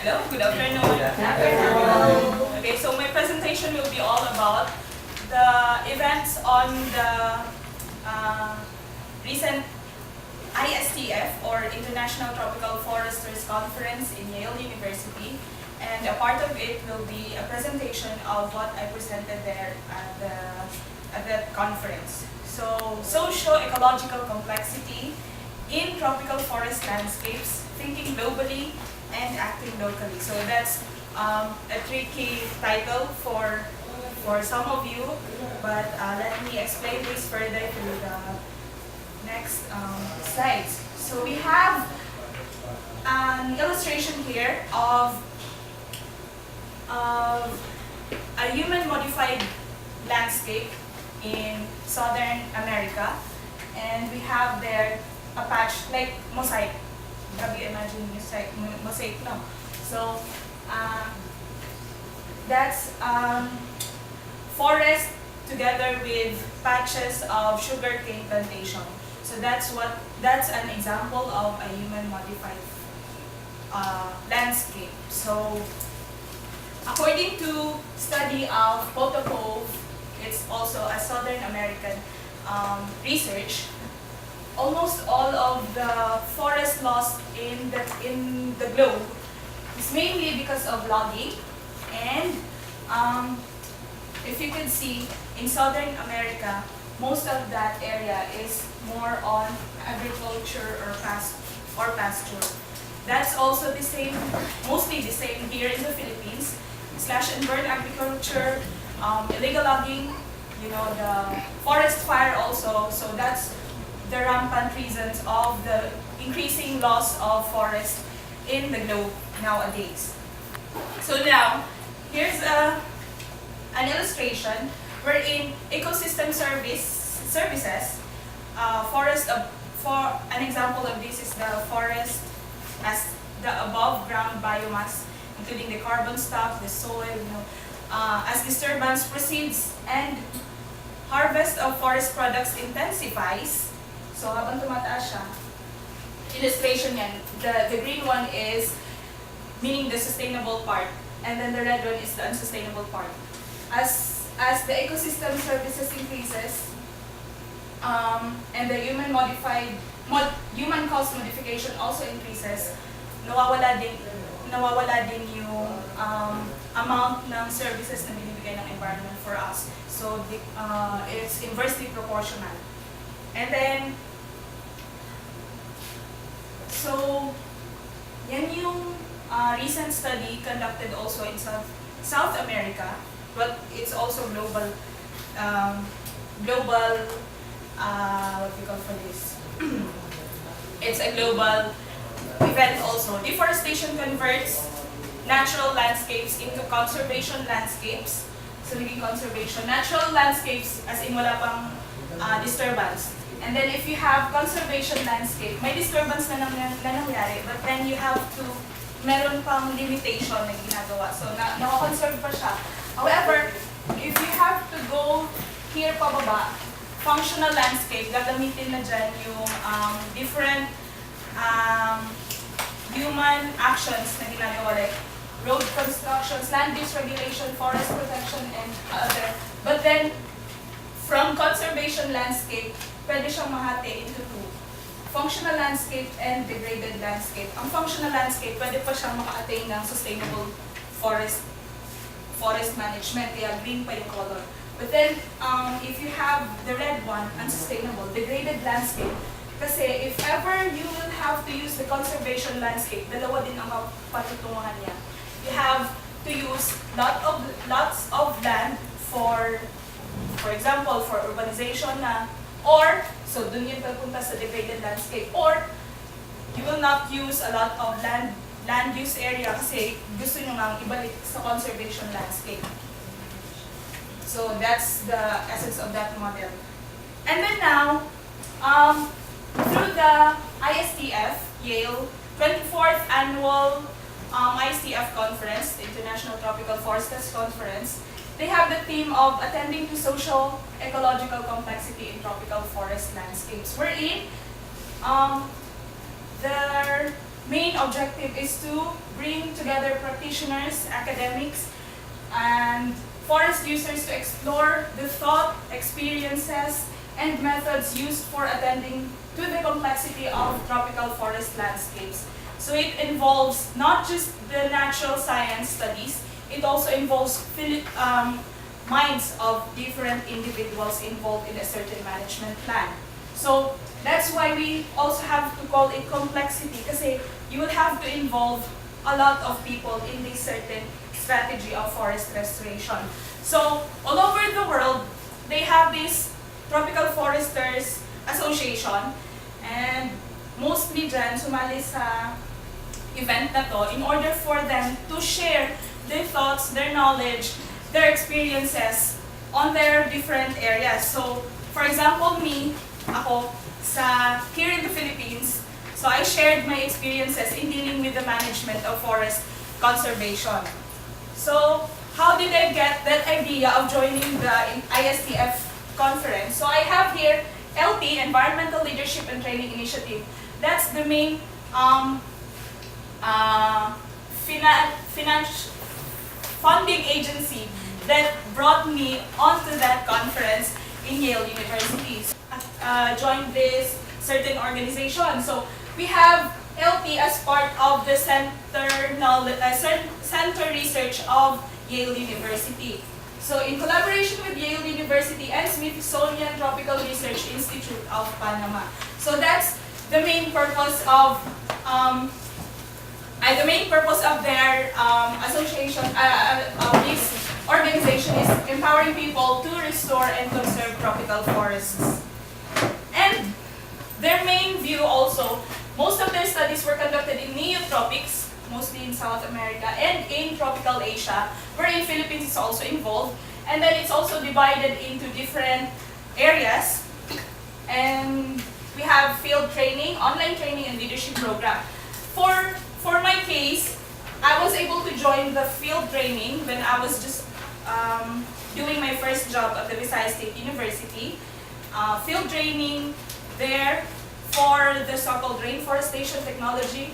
Hello, good afternoon. Good afternoon. Okay, so my presentation will be all about the events on the recent ISTF, or International Tropical Foresters Conference in Yale University, and a part of it will be a presentation of what I presented there at that conference. So, socio-ecological complexity in tropical forest landscapes, thinking globally and acting locally. So that's a tricky title for some of you, but let me explain this further through the next slides. So we have an illustration here of a human-modified landscape in Southern America, and we have there a patch like mosaic. Have you imagined mosaic? No. So that's forest together with patches of sugarcane plantation. So that's an example of a human-modified landscape. So according to study of Potapov, it's also a Southern American research. Almost all of the forest loss in the globe is mainly because of logging, and if you can see, in Southern America, most of that area is more on agriculture or pasture. That's also the same, mostly the same here in the Philippines. Slash and burn agriculture, illegal logging, the forest fire also. So that's the rampant reasons of the increasing loss of forest in the globe nowadays. So now, here's an illustration wherein ecosystem services, for an example of this is the forest as the above ground biomass, including the carbon stock, the soil, as disturbance proceeds and harvest of forest products intensifies. So habang tumataas siya, illustration yan, the green one is meaning the sustainable part, and then the red one is the unsustainable part. As the ecosystem services increases, and the human-caused modification also increases, nawawala din yung amount ng services na binibigay ng environment for us. So it's inversely proportional. And then, so yan yung recent study conducted also in South America, but it's also global, what we call for this? It's a global event also. Deforestation converts natural landscapes into conservation landscapes. So naging conservation. Natural landscapes as in wala pang disturbance. And then if you have conservation landscape, may disturbance na nangyari, but then you have to, meron pang limitation na ginagawa. So nakakonserve pa siya. However, if you have to go here pababa, functional landscape, gagamitin na dyan yung different human actions na ginagawa, like road constructions, land use regulation, forest protection, and other. But then, from conservation landscape, pwede siyang mahati into two. Functional landscape and degraded landscape. Ang functional landscape, pwede pa siyang maka-attain ng sustainable forest management, kaya green pa yung color. But then, if you have the red one, unsustainable, degraded landscape, kasi if ever you will have to use the conservation landscape, dalawa din ang patutunguhan niya. You have to use lots of land for example, for urbanization na, or, so dun yun pagpunta sa degraded landscape, or you will not use a lot of land use area kasi gusto nyo nang ibalik sa conservation landscape. So that's the essence of that model. And then now, through the ISTF, Yale, 24th annual ISTF conference, the International Tropical Foresters Conference, they have the theme of attending to socio-ecological complexity in tropical forest landscapes, wherein main objective is to bring together practitioners, academics, and forest users to explore the thought, experiences, and methods used for attending to the complexity of tropical forest landscapes. So it involves not just the natural science studies, it also involves minds of different individuals involved in a certain management plan. So that's why we also have to call it complexity, kasi you will have to involve a lot of people in this certain strategy of forest restoration. So all over the world, they have this Tropical Foresters Association, and mostly dyan sumali sa event na to in order for them to share their thoughts, their knowledge, their experiences on their different areas. So, for example, ako, here in the Philippines, so I shared my experiences in dealing with the management of forest conservation. So, how did I get that idea of joining the ISTF conference? So, I have here LT, Environmental Leadership and Training Initiative. That's the main funding agency that brought me onto that conference in Yale University. Joined this certain organization. So we have LT as part of the center research of Yale University. So in collaboration with Yale University and Smithsonian Tropical Research Institute of Panama. So that's the main purpose of their association, of this organization, is empowering people to restore and conserve tropical forests. And their main view also, most of their studies were conducted in neotropics, mostly in South America, and in tropical Asia, wherein Philippines is also involved. And then it's also divided into different areas. And we have field training, online training, and leadership program. For my case, I was able to join the field training when I was just doing my first job at the Visayas State University. Field training there for the so-called reforestation technology,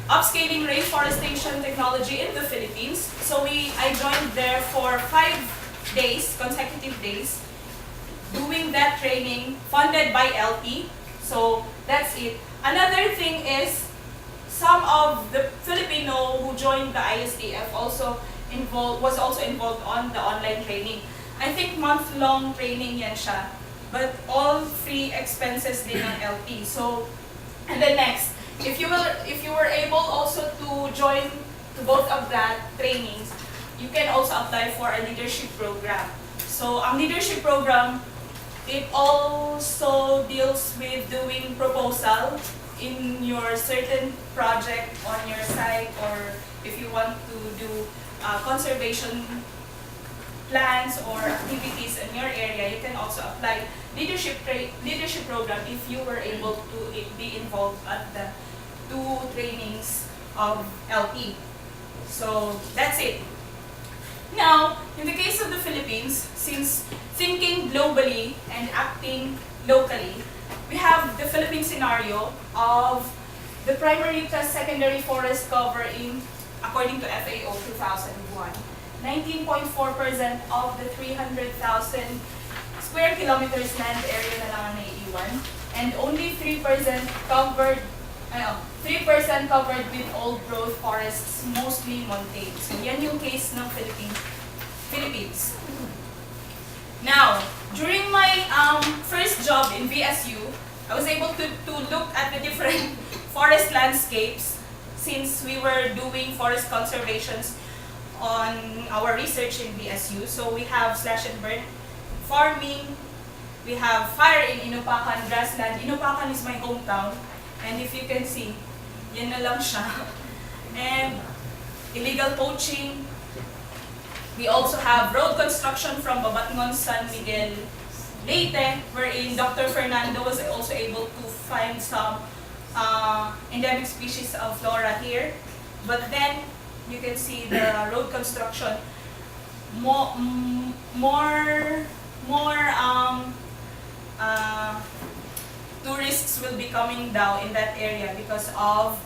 upscaling reforestation technology in the Philippines. So I joined there for 5 days, consecutive days, doing that training funded by LT. So that's it. Another thing is, some of the Filipino who joined the ISTF was also involved on the online training. I think month-long training yan siya, but all free expenses din ng LT. So, and then next, if you were able also to join to both of that trainings, you can also apply for a leadership program. So, ang leadership program, it also deals with doing proposal in your certain project on your site, or if you want to do conservation plans or activities in your area, you can also apply leadership program if you were able to be involved at the 2 trainings of LT. So that's it. Now, in the case of the Philippines, since thinking globally and acting locally, we have the Philippine Scenario of the primary plus secondary forest cover according to FAO 2001. 19.4% of the 300,000 square kilometers land area na lang ang naiiwan, and only 3% covered with old growth forests, mostly montane. So yan yung case ng Philippines. Now, during my first job in VSU, I was able to look at the different forest landscapes since we were doing forest conservations on our research in VSU. So we have slash and burn farming, we have fire in Inupacan, grassland. Inupacan is my hometown, and if you can see, yan na lang siya. And illegal poaching. We also have road construction from Babatngon, San Miguel, Leyte, wherein Dr. Fernando was also able to find some endemic species of flora here. But then, you can see the road construction, more tourists will be coming down in that area because of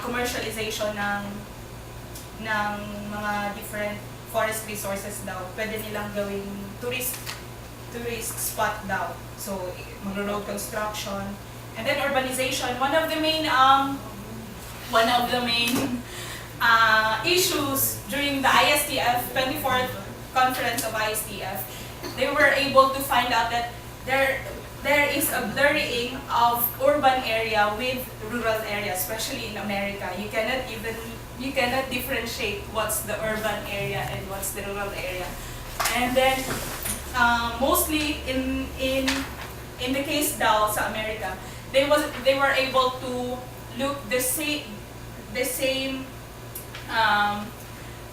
commercialization ng mga different forest resources daw. Pwede nilang gawing tourist spot daw. So, magro-road construction. And then urbanization, one of the main issues during the ISTF, 24th conference of ISTF, they were able to find out that there is a blurring of urban area with rural area, especially in America. You cannot differentiate what's the urban area and what's the rural area. And then mostly in the case daw sa America, they were able to look the same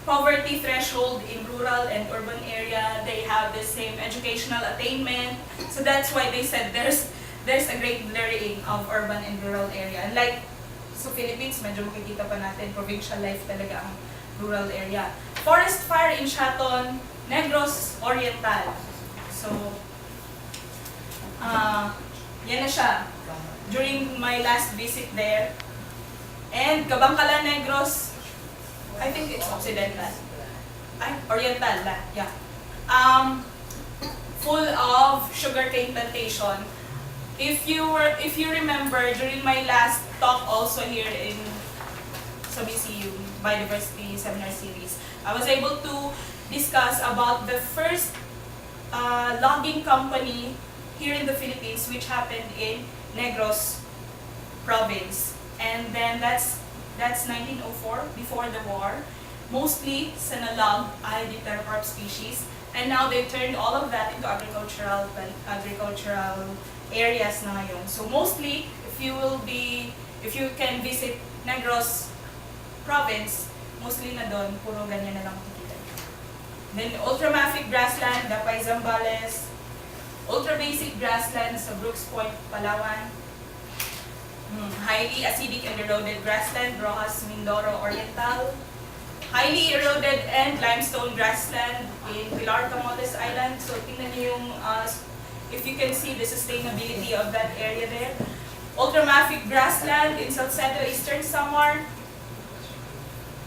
poverty threshold in rural and urban area. They have the same educational attainment. So that's why they said there's a great blurring of urban and rural area. And like sa Philippines, medyo makikita pa natin, provincial life talaga ang rural area. Forest fire in Shaton, Negros Oriental. So, yan na siya. During my last visit there. And Kabangkalan, Negros, I think it's Occidental. Oriental, yeah. Full of sugarcane plantation. If you remember, during my last talk also here in sa BCU, Biodiversity Seminar Series, I was able to discuss about the first logging company here in the Philippines, which happened in Negros province. And then that's 1904, before the war. Mostly sinalog ay dipterocarp species. And now they've turned all of that into agricultural areas na ngayon. So mostly, if you can visit Negros province, mostly na doon, puro ganyan na lang makikita. Then ultramafic grassland, Dapay Zambales, ultra basic grassland sa Brooks Point, Palawan. Highly acidic and eroded grassland, Rojas, Mindoro Oriental. Highly eroded and limestone grassland in Pilar, Camotes Island. So tingnan niyo yung, if you can see the sustainability of that area there. Ultramafic grassland in Salcedo, Eastern Samar.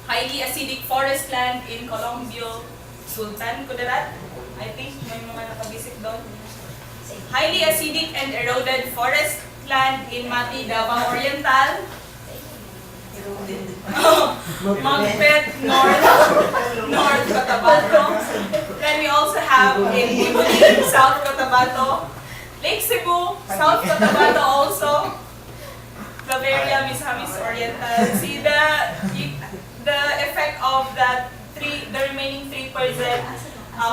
Highly acidic forest land in Compendio, Sultan Kudarat. I think may mga nakabisit doon. Highly acidic and eroded forest land in Mati, Davao Oriental. Magpet, North Cotabato. Then we also have in Ibuli, South Cotabato. Lake Cebu, South Cotabato also. Claveria, Misamis Oriental. See the effect of the remaining 3%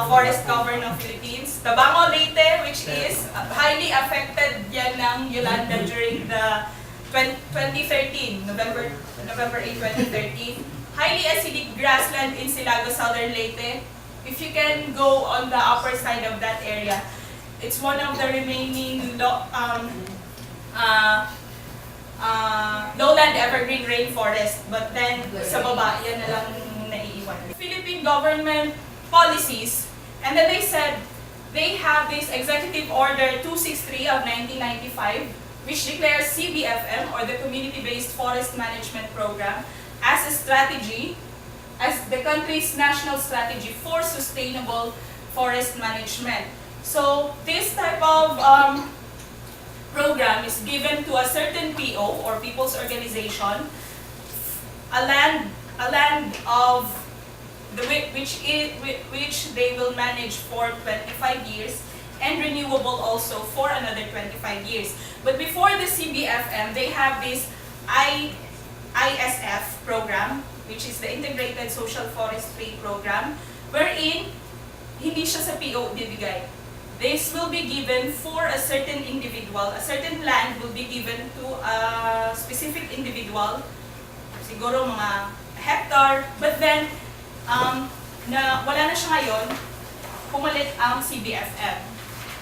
forest cover ng Philippines. Tabango, Leyte, which is highly affected yan ng Yolanda during the 2013, November 8, 2013. Highly acidic grassland in Silago, Southern Leyte. If you can go on the upper side of that area, it's one of the remaining lowland evergreen rainforest. But then, sa baba, yan na lang naiiwan. Philippine government policies, and then they said they have this Executive Order 263 of 1995, which declares CBFM, or the Community-Based Forest Management Program, as a strategy, as the country's national strategy for sustainable forest management. So this type of program is given to a certain PO, or People's Organization, a land of which they will manage for 25 years, and renewable also for another 25 years. But before the CBFM, they have this ISF program, which is the Integrated Social Forestry Program, wherein hindi siya sa PO bibigay. This will be given for a certain individual. A certain land will be given to a specific individual, siguro mga hectare, but then wala na siya ngayon, pumalit ang CBFM.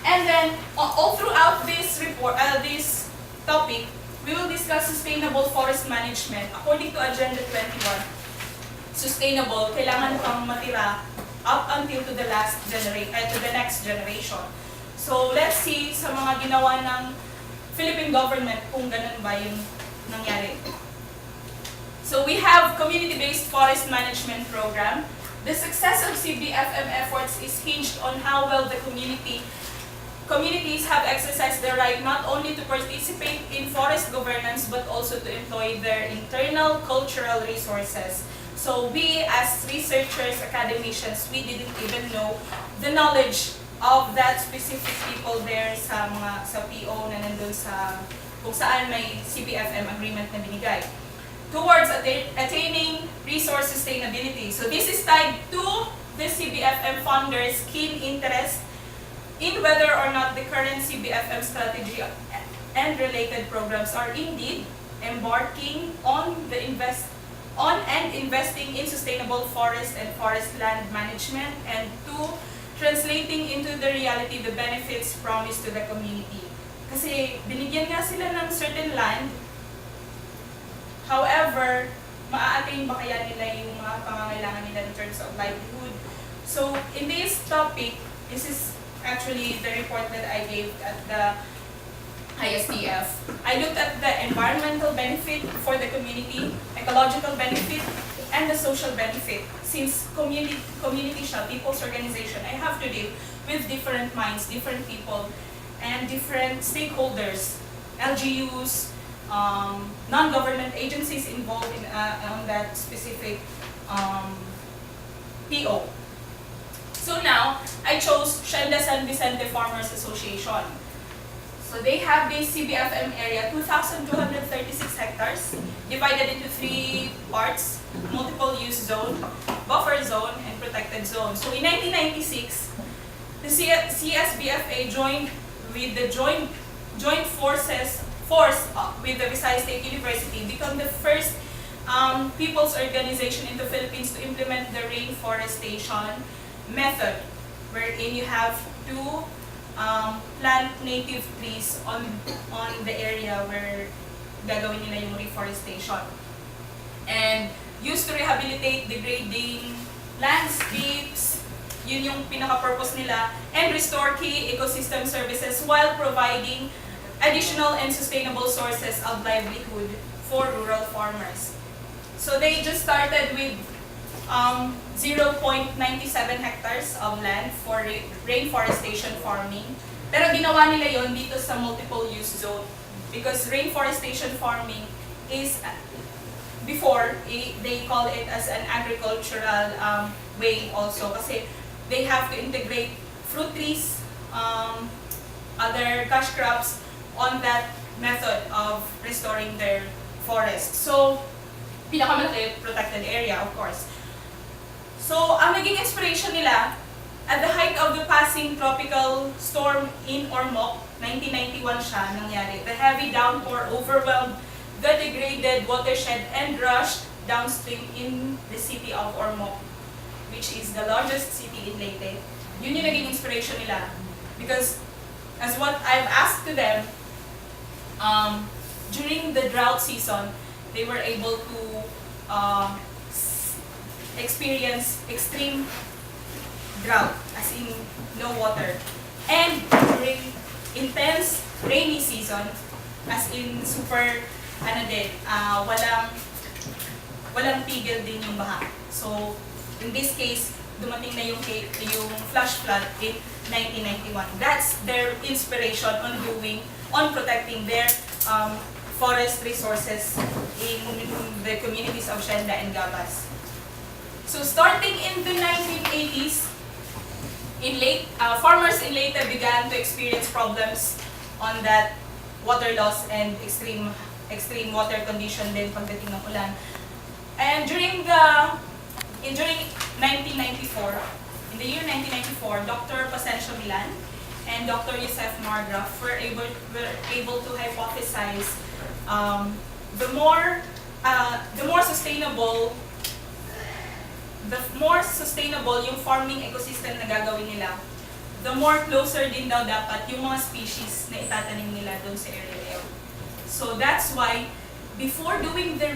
And then, all throughout this report, this topic, we will discuss sustainable forest management. According to Agenda 21, sustainable, kailangan pang matira up until to the next generation. So, let's see sa mga ginawa ng Philippine government kung ganun ba yung nangyari. So we have community-based forest management program. The success of CBFM efforts is hinged on how well the communities have exercised their right not only to participate in forest governance but also to employ their internal cultural resources. So we as researchers, academicians, we didn't even know the knowledge of that specific people there sa PO na nandun sa kung saan may CBFM agreement na binigay towards attaining resource sustainability. So this is tied to the CBFM funders' keen interest in whether or not the current CBFM strategy and related programs are indeed embarking on investing in sustainable forest and forest land management, and two, translating into the reality the benefits promised to the community. Kasi binigyan nga sila ng certain land, however, maa-attain ba kaya nila yung mga pangangailangan nila in terms of livelihood? So in this topic, this is actually the report that I gave at the ISDF. I looked at the environmental benefit for the community, ecological benefit, and the social benefit. Since community siya, people's organization, I have to deal with different minds, different people, and different stakeholders, LGUs, non-government agencies involved in on that specific PO. So now, I chose Shenda San Vicente Farmers Association. So they have this CBFM area, 2,236 hectares, divided into 3 parts: multiple use zone, buffer zone, and protected zone. So in 1996, the CSBFA joined with the joint force with the Visayas State University, become the first people's organization in the Philippines to implement the reforestation method, wherein you have to plant native trees on the area where gagawin nila yung reforestation. And used to rehabilitate degrading landscapes, yun yung pinaka-purpose nila, and restore key ecosystem services while providing additional and sustainable sources of livelihood for rural farmers. So they just started with 0.97 hectares of land for rainforestation farming. Pero ginawa nila yon dito sa multiple use zone because rainforestation farming is, before, they call it as an agricultural way also kasi they have to integrate fruit trees, other cash crops on that method of restoring their forest. So, pinakamalaki, protected area, of course. So, ang naging inspiration nila, at the height of the passing tropical storm in Ormoc, 1991 siya nangyari. The heavy downpour overwhelmed the degraded watershed and rushed downstream in the city of Ormoc, which is the largest city in Leyte. Yun yung naging inspiration nila. Because, as what I've asked to them, during the drought season, they were able to experience extreme drought, as in no water. And during intense rainy season, as in super, walang tigil din yung baha. So, in this case, dumating na yung flash flood in 1991. That's their inspiration on protecting their forest resources in the communities of Shenda and Gabas. So starting in the 1980s, farmers in Leyte began to experience problems on that water loss and extreme water condition din pagdating ng ulan. And during 1994, in the year 1994, Dr. Pasencio Milan and Dr. Yosef Margraf were able to hypothesize the more sustainable yung farming ecosystem na gagawin nila, the more closer din daw dapat yung mga species na itatanim nila doon sa area na yun. So that's why before doing the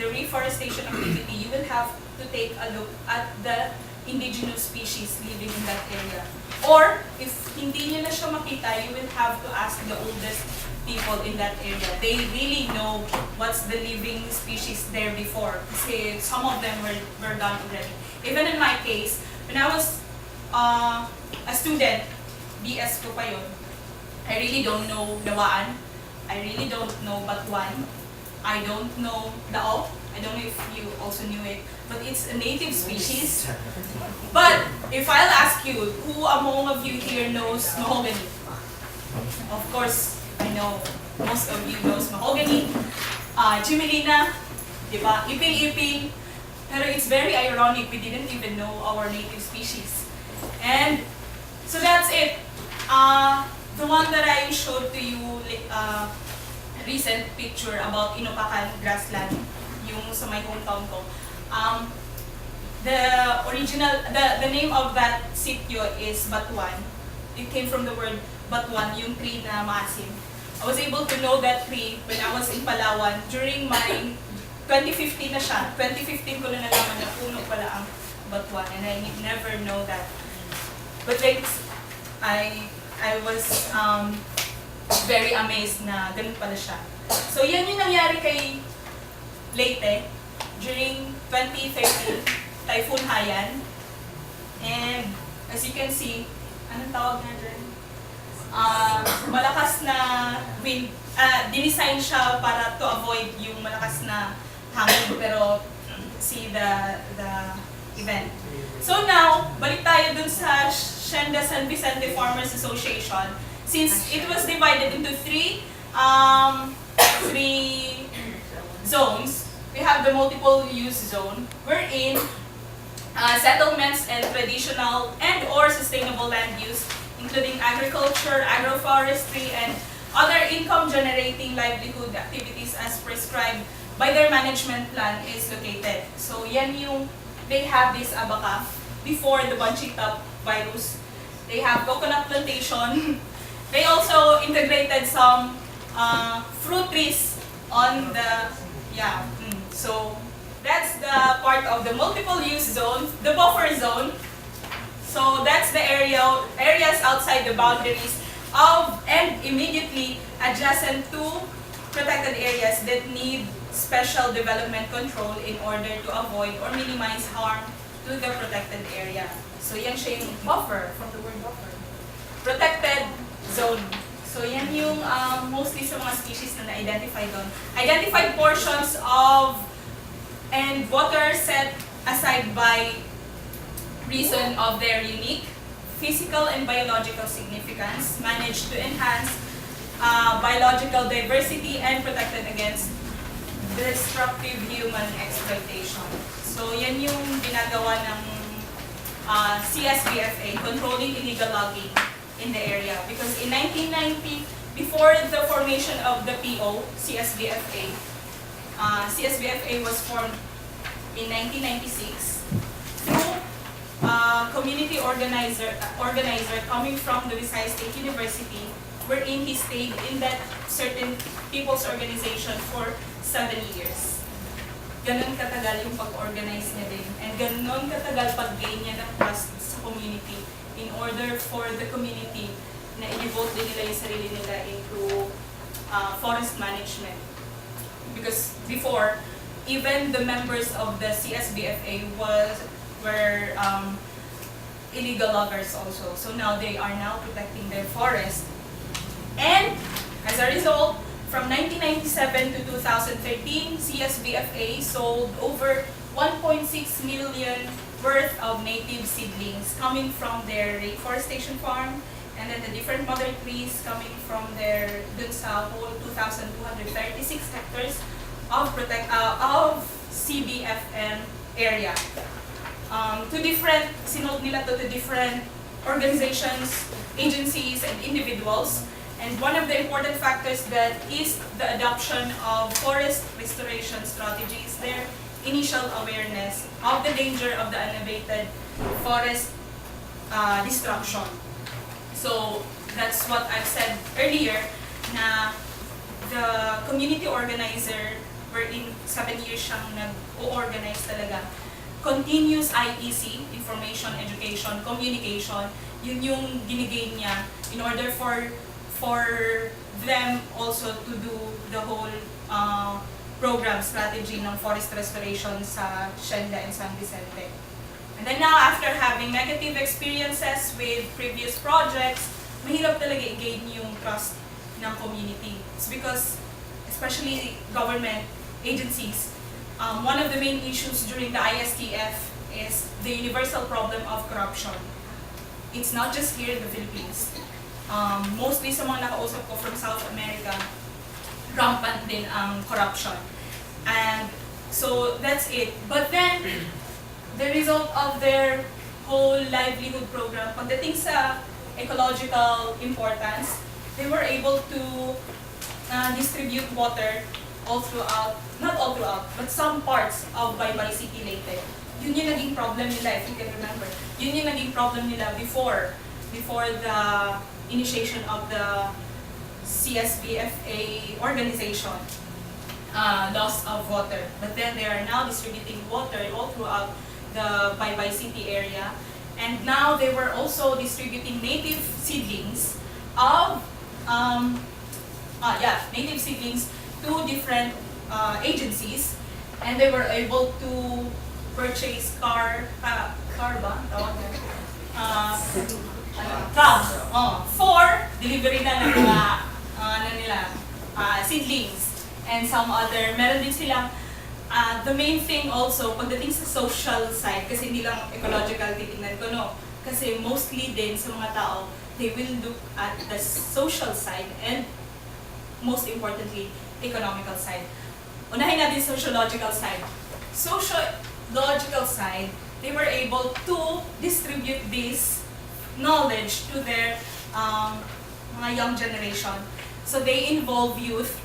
reforestation activity, you will have to take a look at the indigenous species living in that area. Or if hindi nyo na siya makita, you will have to ask the oldest people in that area. They really know what's the living species there before. Kasi some of them were done already. Even in my case, when I was a student, BS ko pa yun, I really don't know Dawaan. I really don't know Batuan. I don't know Dao. I don't know if you also knew it, but it's a native species. But if I'll ask you, who among of you here knows mahogany? Of course, I know most of you knows mahogany, Chimelina, diba? Ipil-ipil. Pero it's very ironic, we didn't even know our native species. And so that's it. The one that I showed to you, recent picture about Inupakan grassland, yung sa my hometown ko. The original, the name of that sitio is Batuan. It came from the word Batuan, yung tree na maasim. I was able to know that tree when I was in Palawan during my 2015 na siya. 2015 ko na nalaman na puno pala ang Batuan, and I never know that. But like, I was very amazed na ganun pala siya. So yan yung nangyari kay Leyte during 2013 Typhoon Haiyan. And as you can see, anong tawag na dyan? Malakas na wind, dinesign siya para to avoid yung malakas na hangin, pero see the event. So now, balik tayo dun sa Hacienda San Vicente Farmers Association. Since it was divided into three zones, we have the multiple use zone, wherein settlements and traditional and or sustainable land use, including agriculture, agroforestry, and other income-generating livelihood activities as prescribed by their management plan is located. So yan yung, they have this abaca before the bunchy top virus. They have coconut plantation. They also integrated some fruit trees on the, so that's the part of the multiple use zone, the buffer zone. So that's the areas outside the boundaries of and immediately adjacent to protected areas that need special development control in order to avoid or minimize harm to the protected area. So yan siya yung buffer, from the word buffer. Protected zone. So yan yung mostly sa mga species na na-identify doon. Identified portions of and water set aside by reason of their unique physical and biological significance, managed to enhance biological diversity and protected against destructive human exploitation. So yan yung ginagawa ng CSBFA, controlling illegal logging in the area. Because in 1990, before the formation of the PO, CSBFA, CSBFA was formed in 1996 through community organizer coming from the Visayas State University, wherein he stayed in that certain people's organization for 7 years. Ganon katagal yung pag-organize niya din, and ganon katagal pag-gain niya ng trust sa community in order for the community na i-devote din nila yung sarili nila into forest management. Because before, even the members of the CSBFA were illegal loggers also. So now they are now protecting their forest. And as a result, from 1997 to 2013, CSBFA sold over 1.6 million worth of native seedlings coming from their reforestation farm, and then the different mother trees coming from their dun sa whole 2,236 hectares of CBFM area. Sinold nila to different organizations, agencies, and individuals. And one of the important factors that is the adoption of forest restoration strategies, their initial awareness of the danger of the unabated forest destruction. So that's what I've said earlier, na the community organizer, wherein 7 years siyang nag-o-organize talaga, continuous IEC, information, education, communication, yun yung ginigay niya in order for for them also to do the whole program strategy ng forest restoration sa Shenda and San Vicente. And then now, after having negative experiences with previous projects, mahirap talaga i-gain yung trust ng community. It's because, especially government agencies, one of the main issues during the ISTF is the universal problem of corruption. It's not just here in the Philippines. Mostly sa mga nakausap ko from South America, rampant din ang corruption. And so that's it. But then, the result of their whole livelihood program, pagdating sa ecological importance, they were able to distribute water all throughout, not all throughout, but some parts of Baybay City Leyte. Yun yung naging problem nila, if you can remember. Yun yung naging problem nila before the initiation of the CSBFA organization, loss of water. But then they are now distributing water all throughout the Baybay City area. And now they were also distributing native seedlings of, native seedlings to different agencies. And they were able to purchase car ba? Tawag na. For delivery na ng mga seedlings and some other. Meron din silang the main thing also pagdating sa social side, kasi hindi lang ecological titingnan ko, no, kasi mostly din sa mga tao, they will look at the social side and most importantly economical side. Unahin natin sociological side. Sociological side, they were able to distribute this knowledge to their mga young generation. So they involve youth.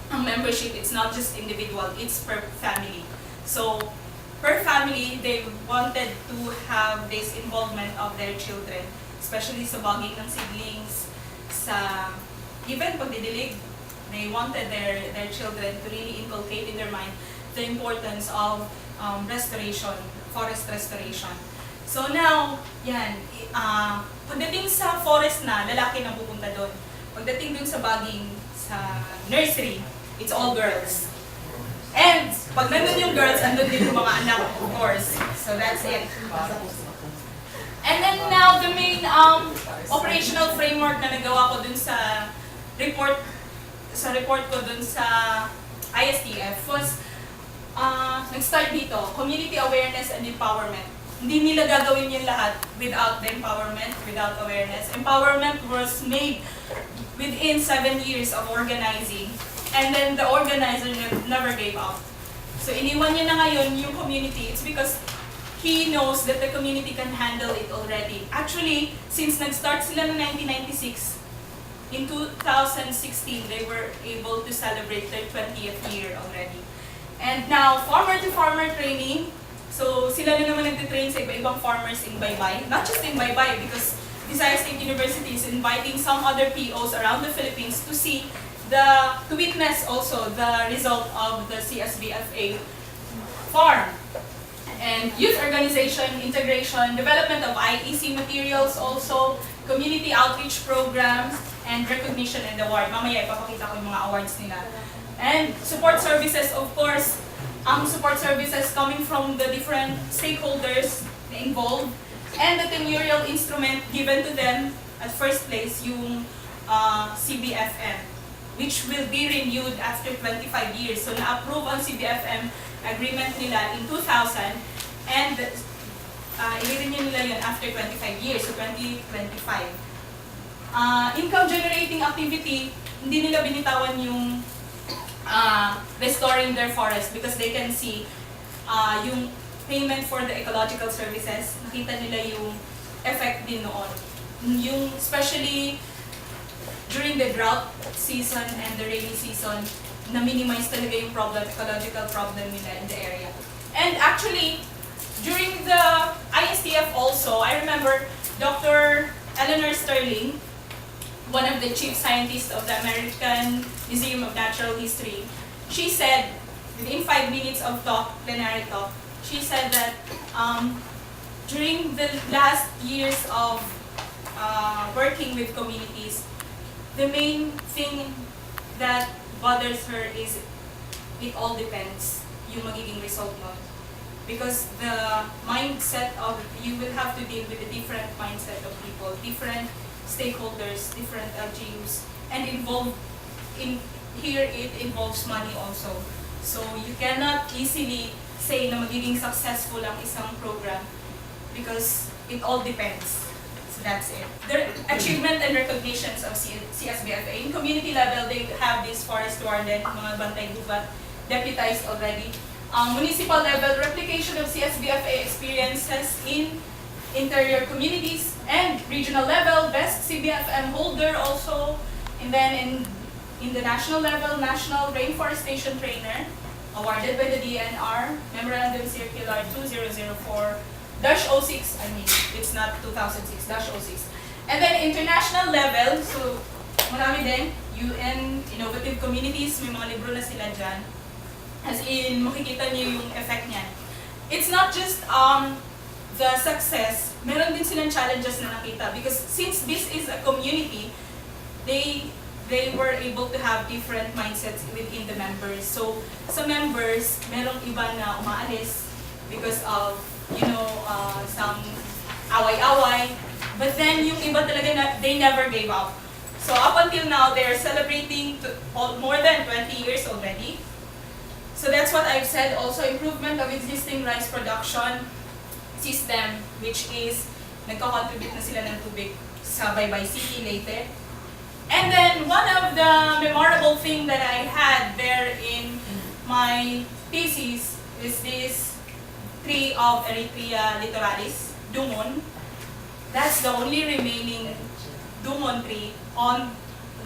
Ang membership, it's not just individual, it's per family. So per family, they wanted to have this involvement of their children, especially sa baging ng siblings, sa even pagdidilig. They wanted their children to really inculcate in their mind the importance of restoration, forest restoration. So now, yan, pagdating sa forest na, lalaki na pupunta doon. Pagdating dun sa baging, sa nursery, it's all girls. And pag nandun yung girls, andun din yung mga anak, of course. So that's it. And then now, the main operational framework na nagawa ko dun sa report ko dun sa ISTF was nag-start dito, community awareness and empowerment. Hindi nila gagawin yung lahat without the empowerment, without awareness. Empowerment was made within 7 years of organizing. And then the organizer never gave up. So iniwan niya na ngayon yung community. It's because he knows that the community can handle it already. Actually, since nag-start sila noong 1996, in 2016, they were able to celebrate their 20th year already. And now, farmer-to-farmer training. So sila na naman nag-train sa iba-ibang farmers in Baybay. Not just in Baybay, because Visayas State University is inviting some other POs around the Philippines to witness also the result of the CSBFA farm. And youth organization, integration, development of IEC materials also, community outreach programs, and recognition and award. Mamaya ipapakita ko yung mga awards nila. And support services, of course, support services coming from the different stakeholders involved, and the tenurial instrument given to them at first place, yung CBFM, which will be renewed after 25 years. So na-approve ang CBFM agreement nila in 2000, and i-renew nila yun after 25 years, so 2025. Income generating activity, hindi nila binitawan yung restoring their forest because they can see yung payment for the ecological services, nakita nila yung effect din noon. Yung especially during the drought season and the rainy season, na-minimize talaga yung ecological problem nila in the area. And actually, during the ISTF also, I remember Dr. Eleanor Sterling, one of the chief scientists of the American Museum of Natural History, she said, within 5 minutes of plenary talk, she said that during the last years of working with communities, the main thing that bothers her is it all depends yung magiging result nun. Because the mindset of, you will have to deal with a different mindset of people, different stakeholders, different LGUs, and here it involves money also. So you cannot easily say na magiging successful ang isang program because it all depends. So that's it. The achievement and recognitions of CSBFA. In community level, they have this forest warden, mga bantay gubat, deputized already. Municipal level, replication of CSBFA experiences in interior communities, and regional level, best CBFM holder also. And then in the national level, national reforestation trainer, awarded by the DNR, Memorandum Circular 2004-06, I mean, it's not 2006-06. And then international level, so marami din, UN, innovative communities, may mga libro na sila dyan. As in, makikita niyo yung effect niyan. It's not just the success, meron din silang challenges na nakita because since this is a community, they were able to have different mindsets within the members. So, sa members, merong iba na umaalis because of, some away-away. But then, yung iba talaga, they never gave up. So, up until now, they're celebrating more than 20 years already. So, that's what I've said. Also, improvement of existing rice production system, which is, nagko-contribute na sila ng tubig sa Baybay City later. And then, one of the memorable thing that I had there in my thesis is this tree of Eritrea littoralis, Dumon. That's the only remaining Dumon tree on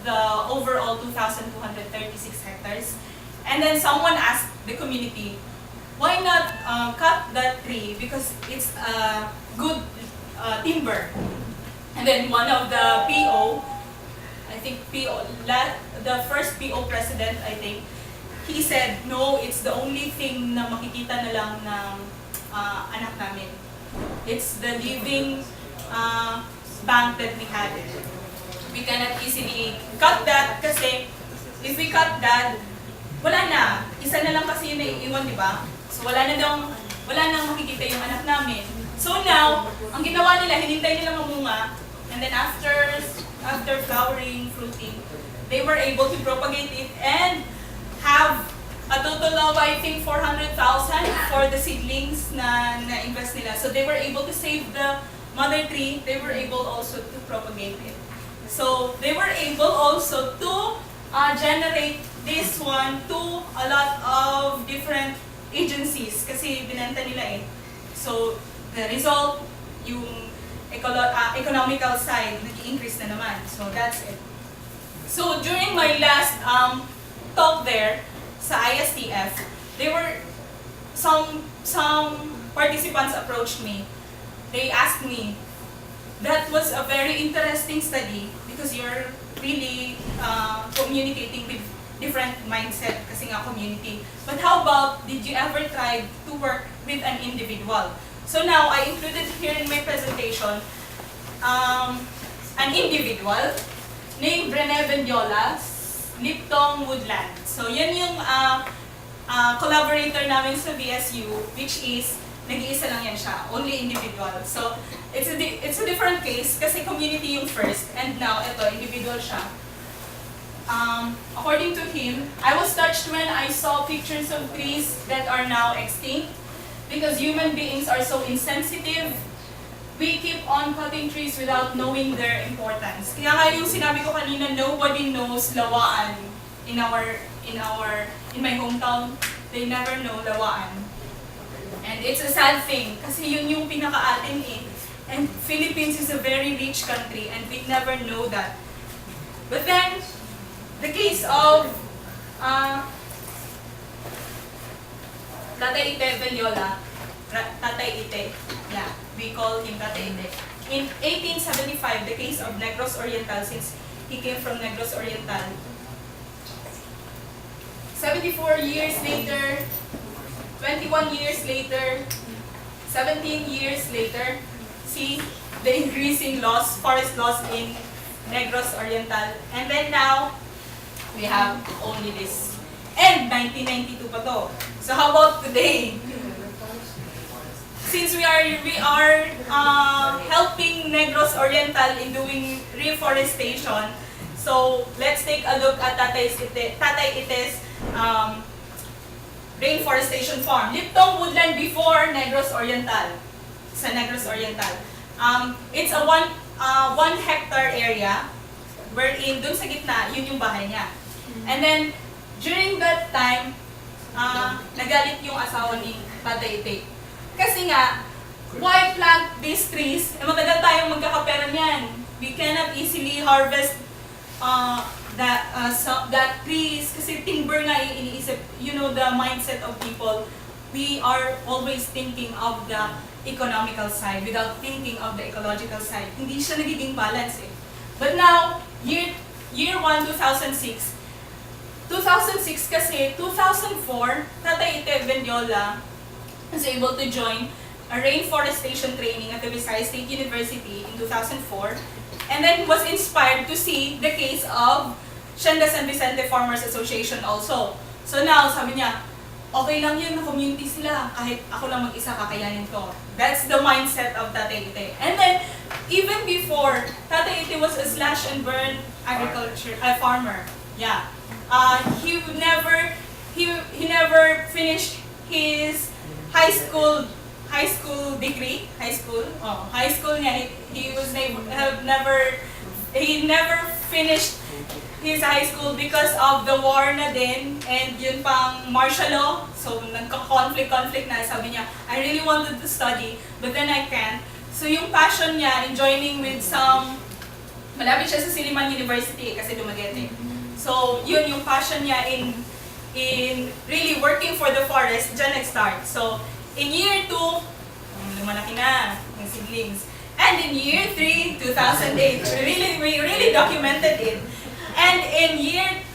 the overall 2,236 hectares. And then someone asked the community, why not cut that tree because it's a good timber. And then one of the PO, I think the first PO president, I think, he said, no, it's the only thing na makikita na lang ng anak namin. It's the living bank that we had. We cannot easily cut that kasi if we cut that, wala na. Isa na lang kasi yung naiiwan, di ba? So wala nang makikita yung anak namin. So now, ang ginawa nila, hinintay nila mamunga, and then after flowering, fruiting, they were able to propagate it and have a total of, I think, 400,000 for the seedlings na invest nila. So they were able to save the mother tree, they were able also to propagate it. So they were able also to generate this one to a lot of different agencies kasi binenta nila eh. So the result, yung economical side, nag-increase na naman. So that's it. So during my last talk there sa ISTF, there were some participants approached me. They asked me, that was a very interesting study because you're really communicating with different mindset kasi nga community. But how about, did you ever try to work with an individual? So now, I included here in my presentation an individual named Brene Bendiola, Liptong Woodland. So yan yung collaborator namin sa BSU, which is, nag-iisa lang yan siya, only individual. So it's a different case kasi community yung first, and now ito, individual siya. According to him, I was touched when I saw pictures of trees that are now extinct because human beings are so insensitive. We keep on cutting trees without knowing their importance. Kaya nga yung sinabi ko kanina, nobody knows lawaan in my hometown. They never know lawaan. And it's a sad thing kasi yun yung pinaka-atin eh. And Philippines is a very rich country and we never know that. But then, the case of Tatay Ite Bendiola, Tatay Ite, yeah, we call him Tatay Ite. In 1875, the case of Negros Oriental, since he came from Negros Oriental. 74 years later, 21 years later, 17 years later, see the increasing loss, forest loss in Negros Oriental. And then now, we have only this. And 1992 pa to. So how about today? Since we are helping Negros Oriental in doing reforestation, so let's take a look at Tatay Ite's rainforestation farm. Liptong Woodland before Negros Oriental. Sa Negros Oriental. It's a 1 hectare area wherein dun sa gitna, yun yung bahay niya. And then, during that time, nagalit yung asawa ni Tatay Ite. Kasi nga, why plant these trees? Eh, matagal tayong magkakapera niyan. We cannot easily harvest that trees kasi timber nga yung iniisip. You know, the mindset of people. We are always thinking of the economical side without thinking of the ecological side. Hindi siya nagiging balance eh. But now, year 1, 2006 kasi, 2004, Tatay Ite Vendiola was able to join a rainforestation training at the Visayas State University in 2004 and then was inspired to see the case of Sienda San Vicente Farmers Association also. So now, sabi niya, okay lang yun, community sila, kahit ako lang mag-isa kakayanin ko. That's the mindset of Tatay Ite. And then, even before, Tatay Ite was a slash and burn farmer. Yeah. He never finished his high school degree, high school niya. He never finished his high school because of the war na din and yun pang martial law. So nagka-conflict na, sabi niya, I really wanted to study but then I can't. So yung passion niya in joining with malapit siya sa Siliman University kasi Dumaguete. So yun yung passion niya in really working for the forest, dyan nag-start. So, in year 2, lumalaki na yung seedlings. And in year 3, 2008, we really documented it. And in year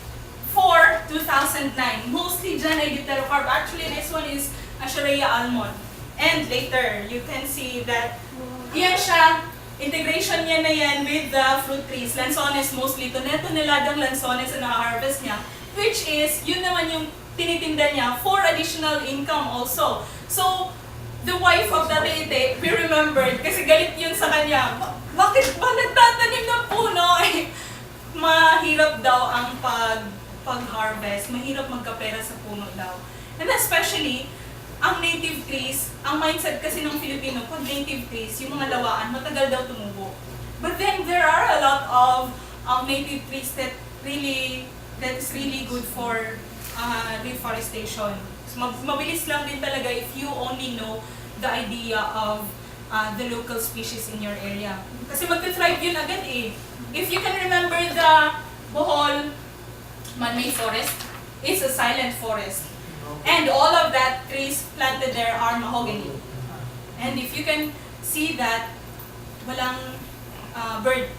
4, 2009, mostly dyan ay Deuterocarp. Actually, this one is Asherea almond. And later, you can see that yan siya, integration niya na yan with the fruit trees. Lanzones mostly. Toneladang lanzones na na-harvest niya. Which is, yun naman yung tinitinda niya for additional income also. So, the wife of Tatay Ite, we remembered, kasi galit yun sa kanya, bakit ba nagtatanim ng puno? Eh, mahirap daw ang pag-harvest, mahirap magkapera sa puno daw. And especially, ang native trees, ang mindset kasi ng Filipino, pag native trees, yung mga lawaan, matagal daw tumubo. But then, there are a lot of native trees that is really good for reforestation. So, mabilis lang din talaga if you only know the idea of the local species in your area. Kasi mag-thrive yun agad eh. If you can remember the Bohol man-made forest, it's a silent forest. And all of that trees planted there are mahogany. And if you can see that, walang bird